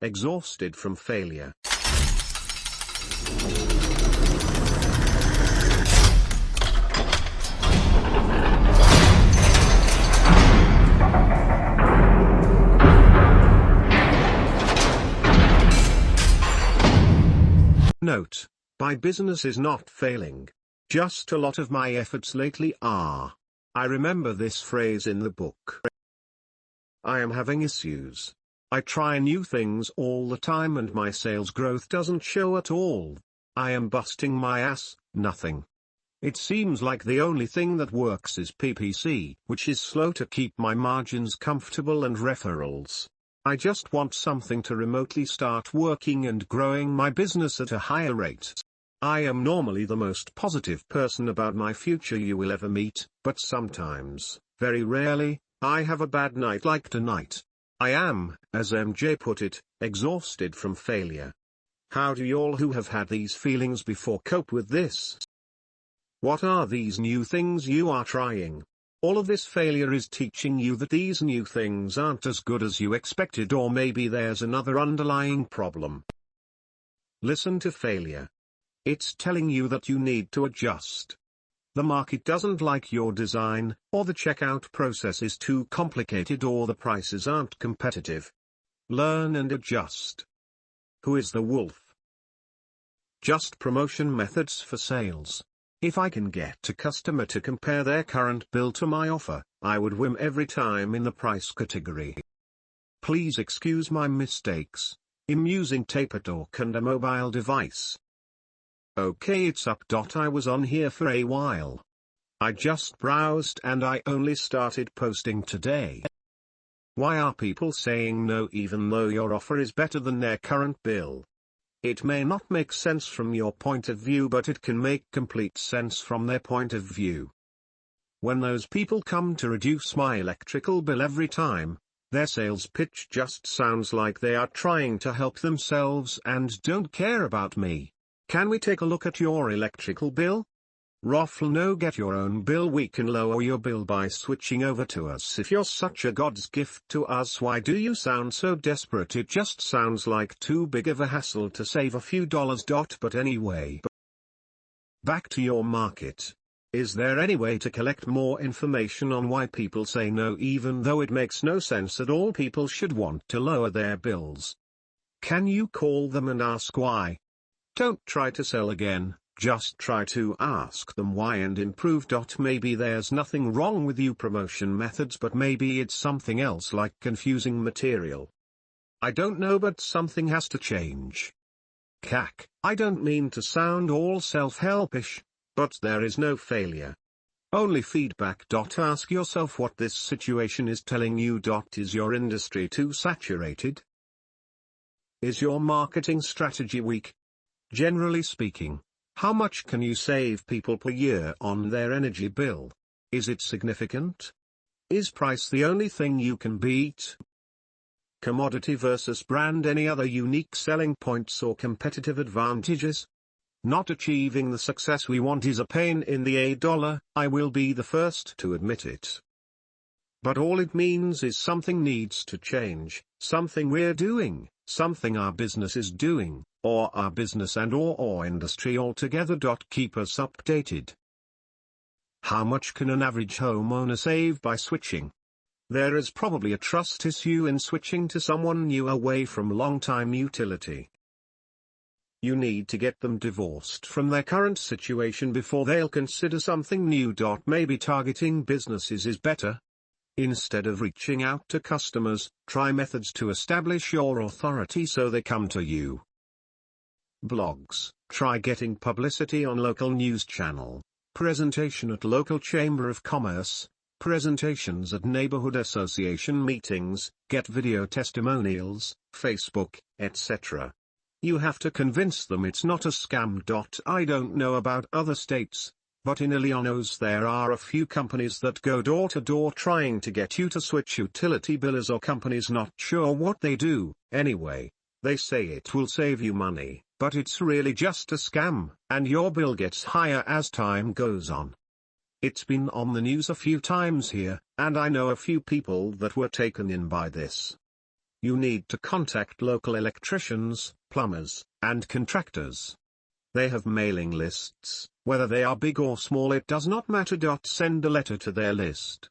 exhausted from failure. Note: my business is not failing. Just a lot of my efforts lately are. I remember this phrase in the book. I am having issues. I try new things all the time and my sales growth doesn't show at all. I am busting my ass, nothing. It seems like the only thing that works is PPC, which is slow to keep my margins comfortable, and referrals. I just want something to remotely start working and growing my business at a higher rate. I am normally the most positive person about my future you will ever meet, but sometimes, very rarely, I have a bad night like tonight. I am, as MJ put it, exhausted from failure. How do y'all who have had these feelings before cope with this? What are these new things you are trying? All of this failure is teaching you that these new things aren't as good as you expected, or maybe there's another underlying problem. Listen to failure. It's telling you that you need to adjust. The market doesn't like your design, or the checkout process is too complicated, or the prices aren't competitive. Learn and adjust. Who is the wolf? Just promotion methods for sales. If I can get a customer to compare their current bill to my offer, I would win every time in the price category. Please excuse my mistakes. I'm using taper talk and a mobile device. Okay, it's up. I was on here for a while. I just browsed and I only started posting today. Why are people saying no even though your offer is better than their current bill? It may not make sense from your point of view, but it can make complete sense from their point of view. When those people come to reduce my electrical bill every time, their sales pitch just sounds like they are trying to help themselves and don't care about me. Can we take a look at your electrical bill? Raffle no, get your own bill. We can lower your bill by switching over to us. If you're such a God's gift to us, why do you sound so desperate? It just sounds like too big of a hassle to save a few dollars. But anyway, back to your market. Is there any way to collect more information on why people say no even though it makes no sense at all? People should want to lower their bills. Can you call them and ask why? Don't try to sell again. Just try to ask them why and improve. Maybe there's nothing wrong with your promotion methods, but maybe it's something else like confusing material. I don't know, but something has to change. CAC, I don't mean to sound all self-helpish, but there is no failure. Only feedback. Ask yourself what this situation is telling you. Is your industry too saturated? Is your marketing strategy weak? Generally speaking, how much can you save people per year on their energy bill? Is it significant? Is price the only thing you can beat? Commodity versus brand. Any other unique selling points or competitive advantages? Not achieving the success we want is a pain in the $. I will be the first to admit it. But all it means is something needs to change, something we're doing, something our business is doing, or our business and or industry altogether. Keep us updated. How much can an average homeowner save by switching? There is probably a trust issue in switching to someone new away from long-time utility. You need to get them divorced from their current situation before they'll consider something new. Maybe targeting businesses is better. Instead of reaching out to customers, try methods to establish your authority so they come to you. Blogs. Try getting publicity on local news channel, presentation at local chamber of commerce, presentations at neighborhood association meetings, get video testimonials, Facebook, etc. You have to convince them it's not a scam. I don't know about other states, but in Illinois there are a few companies that go door to door trying to get you to switch utility billers, or companies not sure what they do. Anyway, they say it will save you money, but it's really just a scam, and your bill gets higher as time goes on. It's been on the news a few times here, and I know a few people that were taken in by this. You need to contact local electricians, plumbers, and contractors. They have mailing lists, whether they are big or small it does not matter. Send a letter to their list.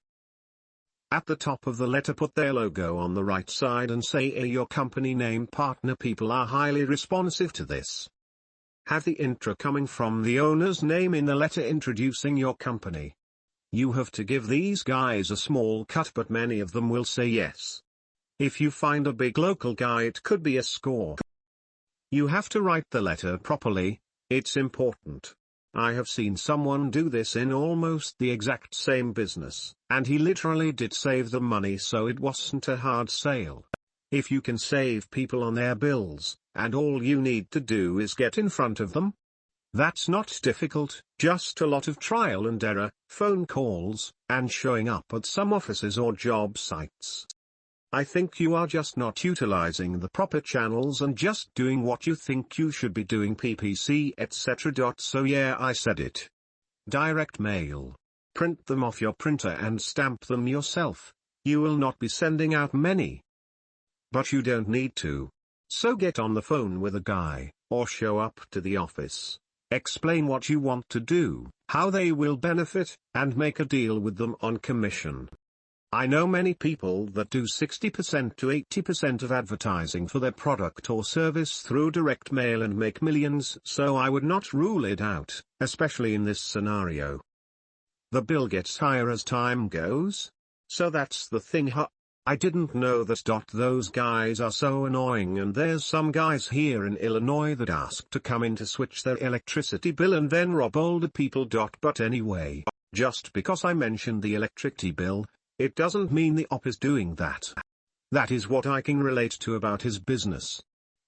At the top of the letter put their logo on the right side and say your company name. Partner people are highly responsive to this. Have the intro coming from the owner's name in the letter introducing your company. You have to give these guys a small cut, but many of them will say yes. If you find a big local guy, it could be a score. You have to write the letter properly, it's important. I have seen someone do this in almost the exact same business, and he literally did save them money, so it wasn't a hard sale. If you can save people on their bills, and all you need to do is get in front of them, that's not difficult, just a lot of trial and error, phone calls, and showing up at some offices or job sites. I think you are just not utilizing the proper channels and just doing what you think you should be doing, PPC etc. So yeah, I said it. Direct mail. Print them off your printer and stamp them yourself. You will not be sending out many. But you don't need to. So get on the phone with a guy, or show up to the office. Explain what you want to do, how they will benefit, and make a deal with them on commission. I know many people that do 60% to 80% of advertising for their product or service through direct mail and make millions, so I would not rule it out, especially in this scenario. The bill gets higher as time goes. So that's the thing. I didn't know that. Those guys are so annoying, and there's some guys here in Illinois that ask to come in to switch their electricity bill and then rob older people. But anyway, just because I mentioned the electricity bill, it doesn't mean the op is doing that. That is what I can relate to about his business.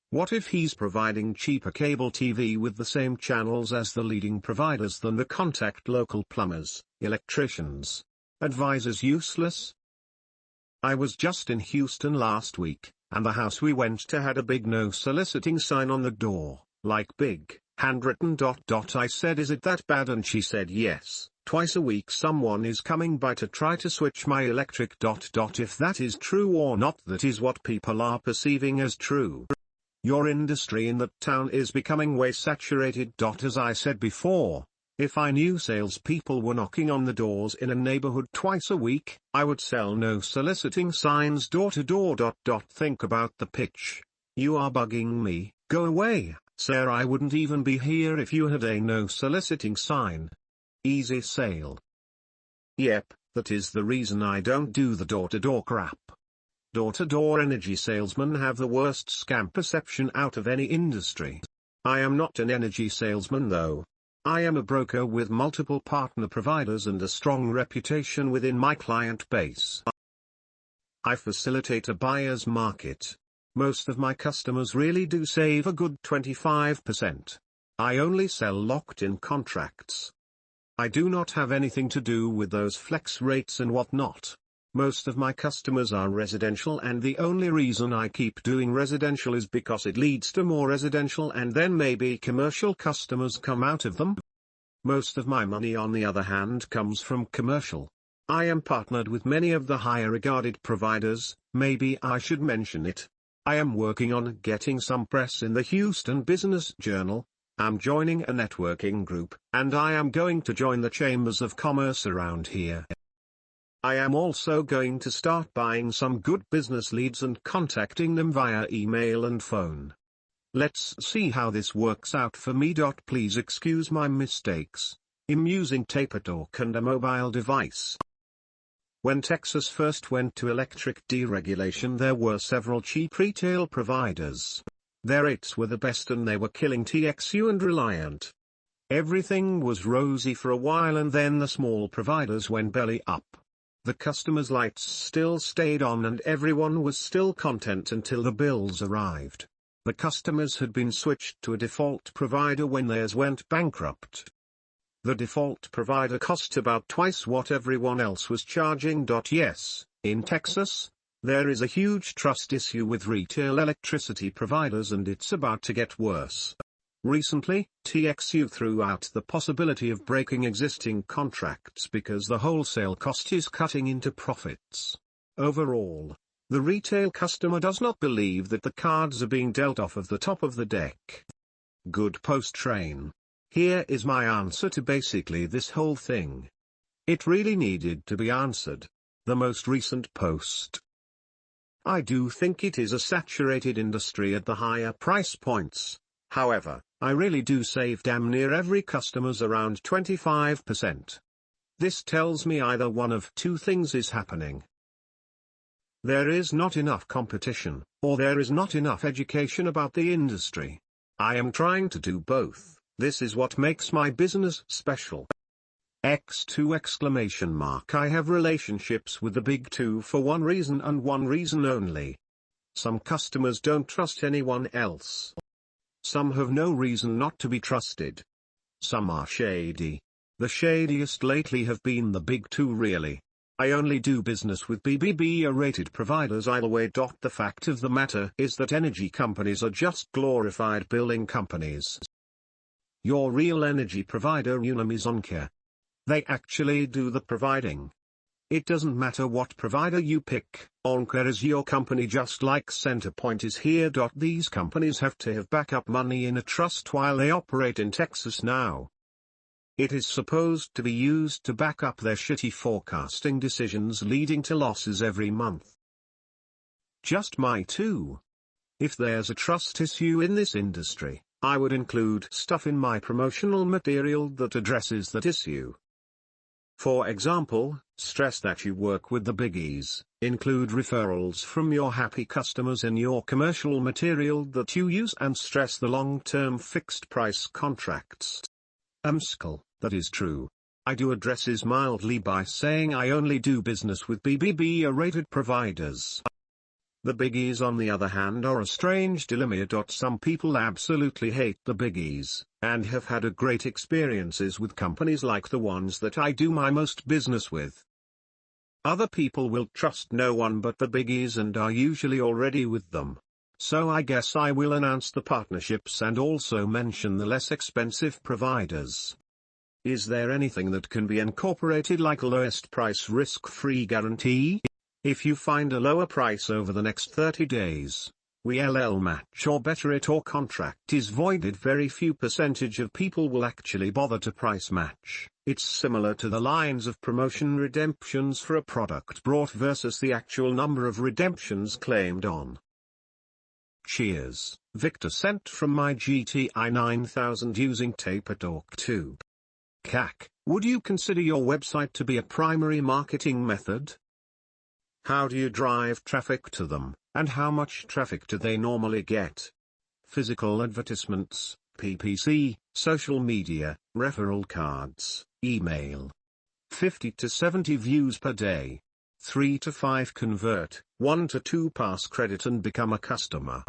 What if he's providing cheaper cable TV with the same channels as the leading providers? Then the contact local plumbers, electricians. Advisors useless? I was just in Houston last week, and the house we went to had a big no soliciting sign on the door, like big, handwritten. I said, is it that bad? And she said yes. Twice a week someone is coming by to try to switch my electric. If that is true or not, that is what people are perceiving as true. Your industry in that town is becoming way saturated. As I said before, if I knew salespeople were knocking on the doors in a neighborhood twice a week, I would sell no soliciting signs door to door. Think about the pitch. You are bugging me, go away, sir. I wouldn't even be here if you had a no soliciting sign. Easy sale. Yep, that is the reason I don't do the door-to-door crap. Door-to-door energy salesmen have the worst scam perception out of any industry. I am not an energy salesman though. I am a broker with multiple partner providers and a strong reputation within my client base. I facilitate a buyer's market. Most of my customers really do save a good 25%. I only sell locked-in contracts. I do not have anything to do with those flex rates and whatnot. Most of my customers are residential, and the only reason I keep doing residential is because it leads to more residential, and then maybe commercial customers come out of them. Most of my money, on the other hand, comes from commercial. I am partnered with many of the higher regarded providers. Maybe I should mention it. I am working on getting some press in the Houston Business Journal. I'm joining a networking group, and I am going to join the chambers of commerce around here. I am also going to start buying some good business leads and contacting them via email and phone. Let's see how this works out for me. Please excuse my mistakes. I'm using tape talk and a mobile device. When Texas first went to electric deregulation, there were several cheap retail providers. Their rates were the best and they were killing TXU and Reliant. Everything was rosy for a while, and then the small providers went belly up. The customers' lights still stayed on and everyone was still content until the bills arrived. The customers had been switched to a default provider when theirs went bankrupt. The default provider cost about twice what everyone else was charging. Yes, in Texas, there is a huge trust issue with retail electricity providers, and it's about to get worse. Recently, TXU threw out the possibility of breaking existing contracts because the wholesale cost is cutting into profits. Overall, The retail customer does not believe that the cards are being dealt off of the top of the deck. Good post-train. Here is my answer to basically this whole thing. It really needed to be answered. The most recent post. I do think it is a saturated industry at the higher price points. However, I really do save damn near every customer's around 25%. This tells me either one of two things is happening. There is not enough competition, or there is not enough education about the industry. I am trying to do both. This is what makes my business special. X2! I have relationships with the big two for one reason and one reason only. Some customers don't trust anyone else. Some have no reason not to be trusted. Some are shady. The shadiest lately have been the big two really. I only do business with BBB-rated providers either way. The fact of the matter is that energy companies are just glorified billing companies. Your real energy provider is Oncare. They actually do the providing. It doesn't matter what provider you pick, Oncare is your company just like Centerpoint is here. These companies have to have backup money in a trust while they operate in Texas now. It is supposed to be used to back up their shitty forecasting decisions leading to losses every month. Just my two. If there's a trust issue in this industry, I would include stuff in my promotional material that addresses that issue. For example, stress that you work with the biggies, include referrals from your happy customers in your commercial material that you use and stress the long-term fixed price contracts. That is true. I do addresses mildly by saying I only do business with BBB-rated providers. The biggies on the other hand are a strange dilemma. Some people absolutely hate the biggies, and have had a great experiences with companies like the ones that I do my most business with. Other people will trust no one but the biggies and are usually already with them. So I guess I will announce the partnerships and also mention the less expensive providers. Is there anything that can be incorporated like a lowest price risk-free guarantee? If you find a lower price over the next 30 days, we LL match or better it or contract is voided. Very few percentage of people will actually bother to price match. It's similar to the lines of promotion redemptions for a product brought versus the actual number of redemptions claimed on. Cheers, Victor sent from my GTI 9000 using TaperTalk 2. CAC, would you consider your website to be a primary marketing method? How do you drive traffic to them, and how much traffic do they normally get? Physical advertisements, PPC, social media, referral cards, email. 50 to 70 views per day. 3 to 5 convert, 1 to 2 pass credit and become a customer.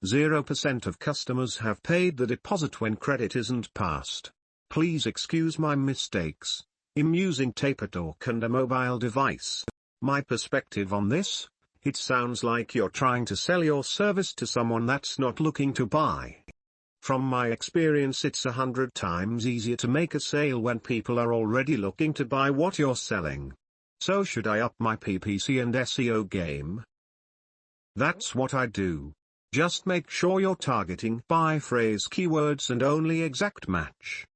0% of customers have paid the deposit when credit isn't passed. Please excuse my mistakes. I'm using TaperTalk and a mobile device. My perspective on this? It sounds like you're trying to sell your service to someone that's not looking to buy. From my experience, it's 100 times easier to make a sale when people are already looking to buy what you're selling. So should I up my PPC and SEO game? That's what I do. Just make sure you're targeting by phrase keywords and only exact match.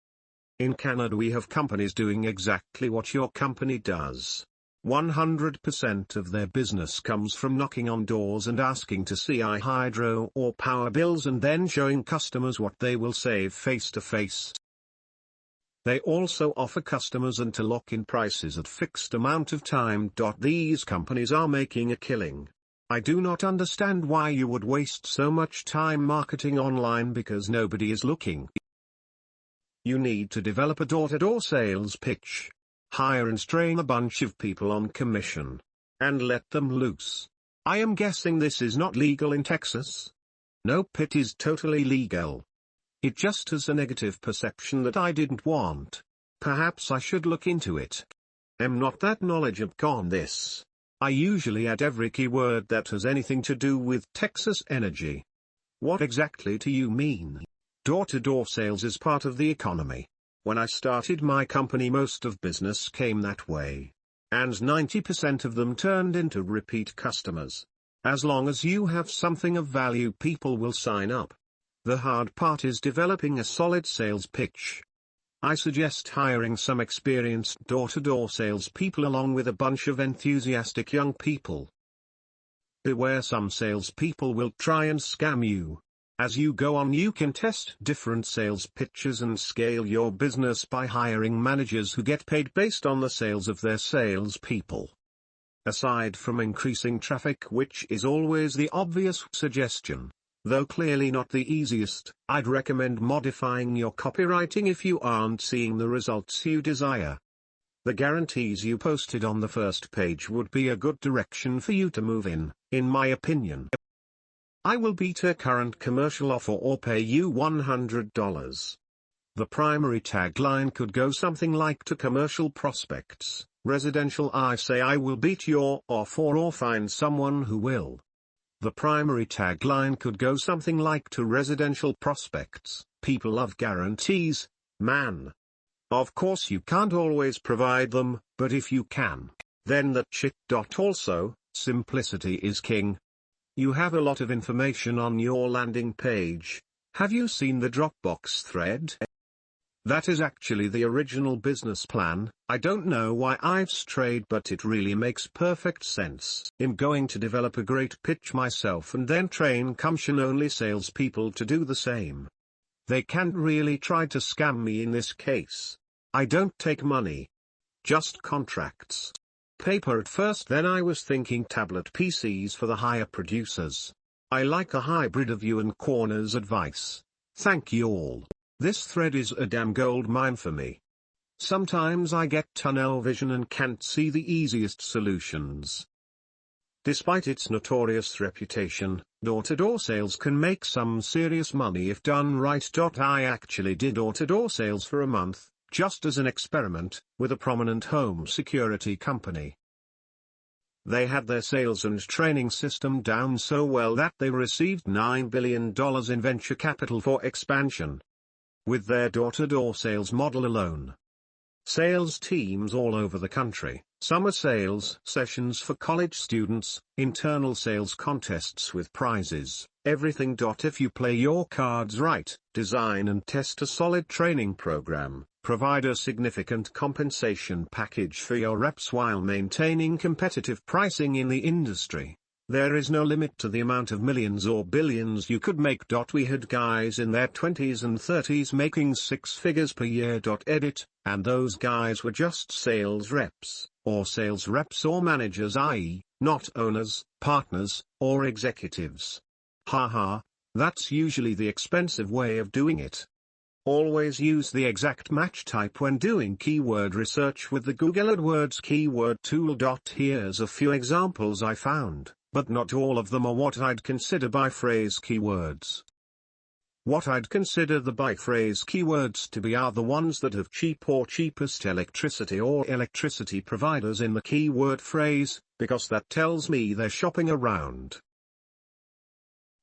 In Canada we have companies doing exactly what your company does. 100% of their business comes from knocking on doors and asking to see hydro or power bills and then showing customers what they will save face to face. They also offer customers and to lock in prices at fixed amount of time. These companies are making a killing. I do not understand why you would waste so much time marketing online because nobody is looking. You need to develop a door-to-door sales pitch. Hire and train a bunch of people on commission. And let them loose. I am guessing this is not legal in Texas? Nope, it is totally legal. It just has a negative perception that I didn't want. Perhaps I should look into it. I'm not that knowledgeable on this. I usually add every keyword that has anything to do with Texas energy. What exactly do you mean? Door-to-door sales is part of the economy. When I started my company most of business came that way. and 90% of them turned into repeat customers. As long as you have something of value, people will sign up. The hard part is developing a solid sales pitch. I suggest hiring some experienced door-to-door salespeople along with a bunch of enthusiastic young people. Beware, some salespeople will try and scam you. As you go on, you can test different sales pitches and scale your business by hiring managers who get paid based on the sales of their salespeople. Aside from increasing traffic, which is always the obvious suggestion, though clearly not the easiest, I'd recommend modifying your copywriting if you aren't seeing the results you desire. The guarantees you posted on the first page would be a good direction for you to move in my opinion. I will beat a current commercial offer or pay you $100. The primary tagline could go something like, to commercial prospects, residential, I say I will beat your offer or find someone who will. The primary tagline could go something like, to residential prospects, people love guarantees, man. Of course you can't always provide them, but if you can, then that's shit. Also, simplicity is king. You have a lot of information on your landing page. Have you seen the Dropbox thread? That is actually the original business plan. I don't know why I've strayed, but it really makes perfect sense. I'm going to develop a great pitch myself and then train commission-only salespeople to do the same. They can't really try to scam me in this case. I don't take money. Just contracts. Paper at first, then I was thinking tablet PCs for the higher producers. I like a hybrid of you and Corner's advice. Thank you all. This thread is a damn gold mine for me. Sometimes I get tunnel vision and can't see the easiest solutions. Despite its notorious reputation, door-to-door sales can make some serious money if done right. I actually did door-to-door sales for a month, just as an experiment, with a prominent home security company. They had their sales and training system down so well that they received $9 billion in venture capital for expansion. With their door-to-door sales model alone. Sales teams all over the country, summer sales sessions for college students, internal sales contests with prizes, everything. If you play your cards right, design and test a solid training program, provide a significant compensation package for your reps while maintaining competitive pricing in the industry, there is no limit to the amount of millions or billions you could make. We had guys in their 20s and 30s making six figures per year. Edit, and those guys were just sales reps or managers, i.e., not owners, partners, or executives. Haha, that's usually the expensive way of doing it. Always use the exact match type when doing keyword research with the Google AdWords keyword tool. Here's a few examples I found, but not all of them are what I'd consider by phrase keywords. What I'd consider the by phrase keywords to be are the ones that have cheap or cheapest electricity or electricity providers in the keyword phrase, because that tells me they're shopping around.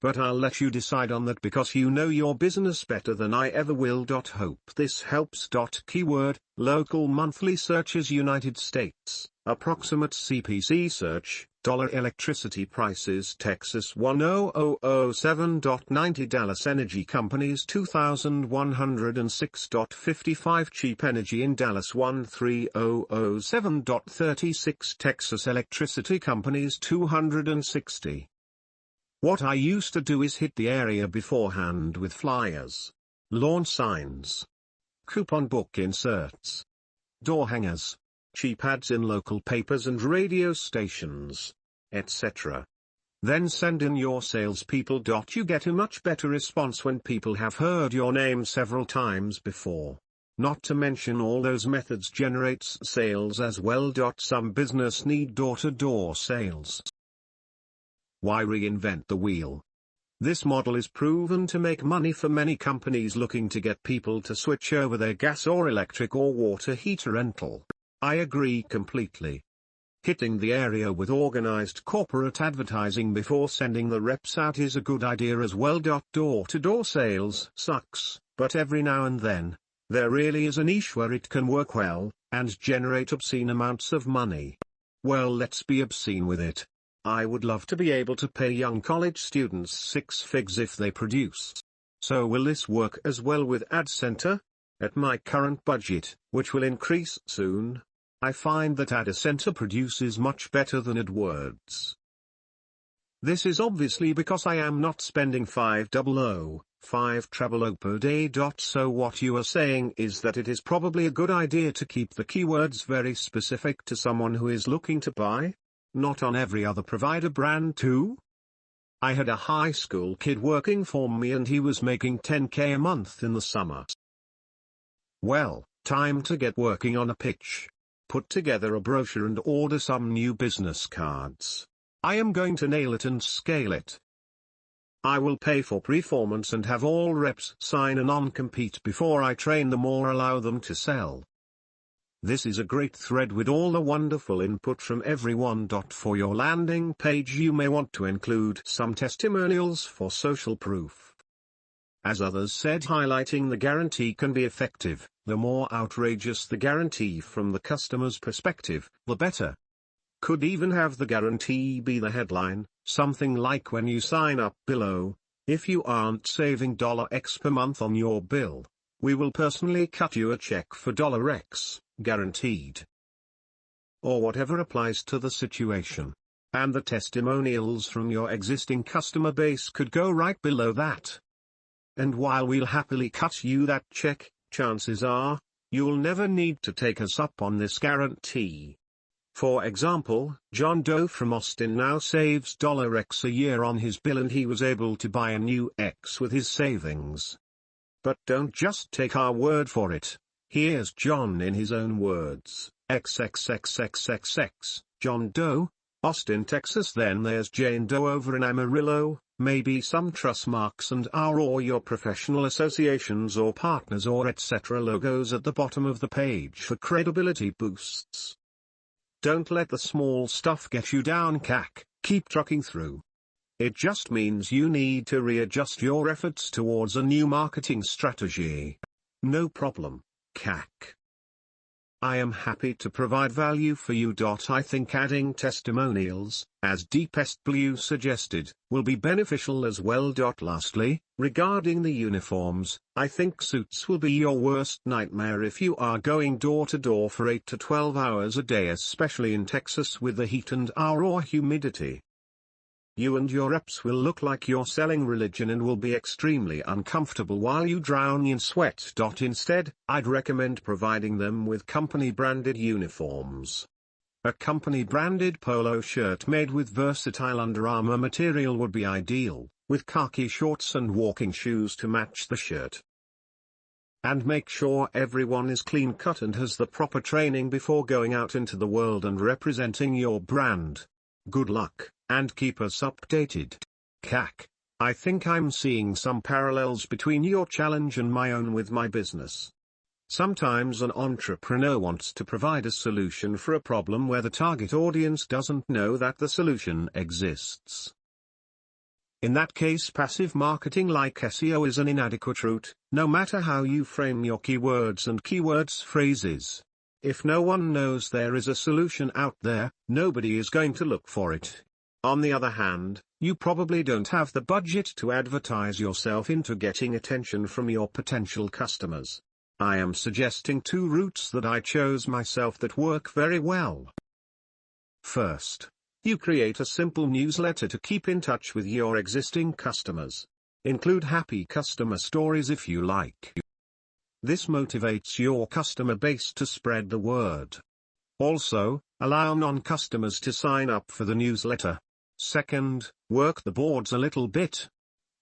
But I'll let you decide on that because you know your business better than I ever will. Hope this helps. Keyword, local monthly searches United States, approximate CPC search, dollar electricity prices Texas 10007.90 Dallas Energy Companies 2106.55 Cheap energy in Dallas 13007.36 Texas Electricity Companies 260. What I used to do is hit the area beforehand with flyers, lawn signs, coupon book inserts, door hangers, cheap ads in local papers and radio stations, etc. Then send in your salespeople. You get a much better response when people have heard your name several times before. Not to mention all those methods generates sales as well. Some business need door-to-door sales. Why reinvent the wheel? This model is proven to make money for many companies looking to get people to switch over their gas or electric or water heater rental. I agree completely. Hitting the area with organized corporate advertising before sending the reps out is a good idea as well. Door-to-door sales sucks, but every now and then, there really is a niche where it can work well, and generate obscene amounts of money. Well, let's be obscene with it. I would love to be able to pay young college students 6 figures if they produce. So will this work as well with Ad Center? At my current budget, which will increase soon, I find that Ad Center produces much better than AdWords. This is obviously because I am not spending 500 per day. So what you are saying is that it is probably a good idea to keep the keywords very specific to someone who is looking to buy, not on every other provider brand too? I had a high school kid working for me and he was making 10K a month in the summer. Well, time to get working on a pitch. Put together a brochure and order some new business cards. I am going to nail it and scale it. I will pay for performance and have all reps sign a non-compete before I train them or allow them to sell. This is a great thread with all the wonderful input from everyone. For your landing page you may want to include some testimonials for social proof. As others said, highlighting the guarantee can be effective. The more outrageous the guarantee from the customer's perspective, the better. Could even have the guarantee be the headline, something like when you sign up below, if you aren't saving $X per month on your bill, we will personally cut you a check for $X, guaranteed. Or whatever applies to the situation. And the testimonials from your existing customer base could go right below that. And while we'll happily cut you that check, chances are, you'll never need to take us up on this guarantee. For example, John Doe from Austin now saves $X a year on his bill and he was able to buy a new X with his savings. But don't just take our word for it. Here's John in his own words. XXXXXX, John Doe, Austin, Texas. Then there's Jane Doe over in Amarillo, maybe some trust marks and our or your professional associations or partners or etc. logos at the bottom of the page for credibility boosts. Don't let the small stuff get you down, CAC, keep trucking through. It just means you need to readjust your efforts towards a new marketing strategy. No problem, CAC. I am happy to provide value for you. I think adding testimonials, as Deepest Blue suggested, will be beneficial as well. Lastly, regarding the uniforms, I think suits will be your worst nightmare if you are going door to door for 8 to 12 hours a day, especially in Texas with the heat and or humidity. You and your reps will look like you're selling religion and will be extremely uncomfortable while you drown in sweat. Instead, I'd recommend providing them with company-branded uniforms. A company-branded polo shirt made with versatile Under Armour material would be ideal, with khaki shorts and walking shoes to match the shirt. And make sure everyone is clean-cut and has the proper training before going out into the world and representing your brand. Good luck, and keep us updated. CAC, I think I'm seeing some parallels between your challenge and my own with my business. Sometimes an entrepreneur wants to provide a solution for a problem where the target audience doesn't know that the solution exists. In that case, passive marketing like SEO is an inadequate route, no matter how you frame your keywords and keywords phrases. If no one knows there is a solution out there, nobody is going to look for it. On the other hand, you probably don't have the budget to advertise yourself into getting attention from your potential customers. I am suggesting 2 routes that I chose myself that work very well. First, you create a simple newsletter to keep in touch with your existing customers. Include happy customer stories if you like. This motivates your customer base to spread the word. Also, allow non-customers to sign up for the newsletter. Second, work the boards a little bit.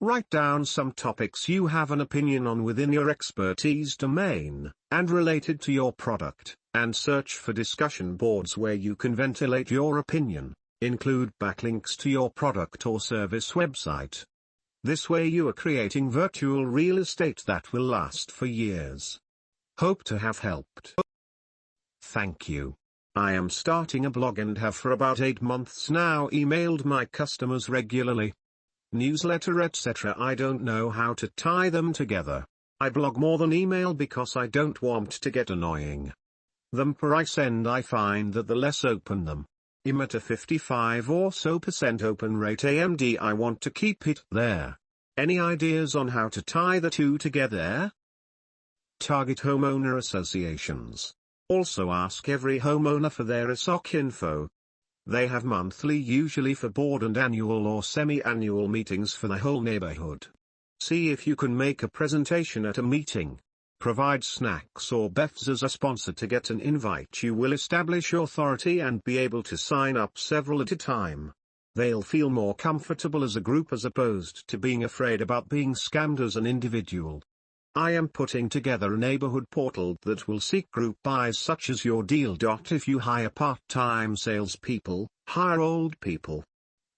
Write down some topics you have an opinion on within your expertise domain, and related to your product, and search for discussion boards where you can ventilate your opinion. Include backlinks to your product or service website. This way you are creating virtual real estate that will last for years. Hope to have helped. Thank you. I am starting a blog and have for about 8 months now emailed my customers regularly. Newsletter etc. I don't know how to tie them together. I blog more than email because I don't want to get annoying. them per I send. I find that the less open them, I'm at a 55 or so % open rate AMD. I want to keep it there. Any ideas on how to tie the two together? Target homeowner associations. Also ask every homeowner for their ESOC info. They have monthly, usually for board, and annual or semi-annual meetings for the whole neighborhood. See if you can make a presentation at a meeting. Provide snacks or BEFs as a sponsor to get an invite. You will establish authority and be able to sign up several at a time. They'll feel more comfortable as a group as opposed to being afraid about being scammed as an individual. I am putting together a neighborhood portal that will seek group buys such as your deal. If you hire part-time salespeople, hire old people.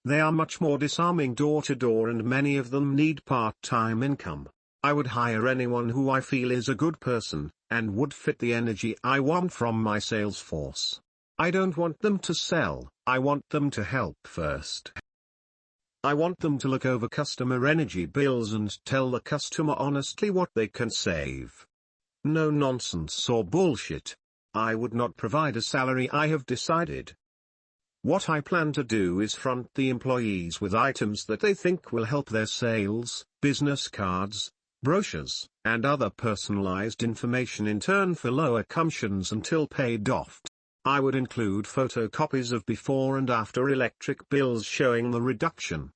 They are much more disarming door to door, and many of them need part-time income. I would hire anyone who I feel is a good person, and would fit the energy I want from my sales force. I don't want them to sell, I want them to help first. I want them to look over customer energy bills and tell the customer honestly what they can save. No nonsense or bullshit. I would not provide a salary. I have decided. What I plan to do is front the employees with items that they think will help their sales, business cards, brochures, and other personalized information in turn for lower commissions until paid off. I would include photocopies of before and after electric bills showing the reduction.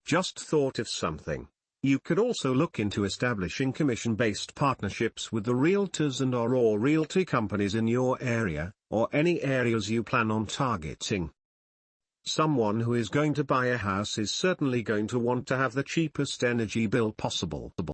Just thought of something. You could also look into establishing commission-based partnerships with the realtors and/or realty companies in your area, or any areas you plan on targeting. Someone who is going to buy a house is certainly going to want to have the cheapest energy bill possible.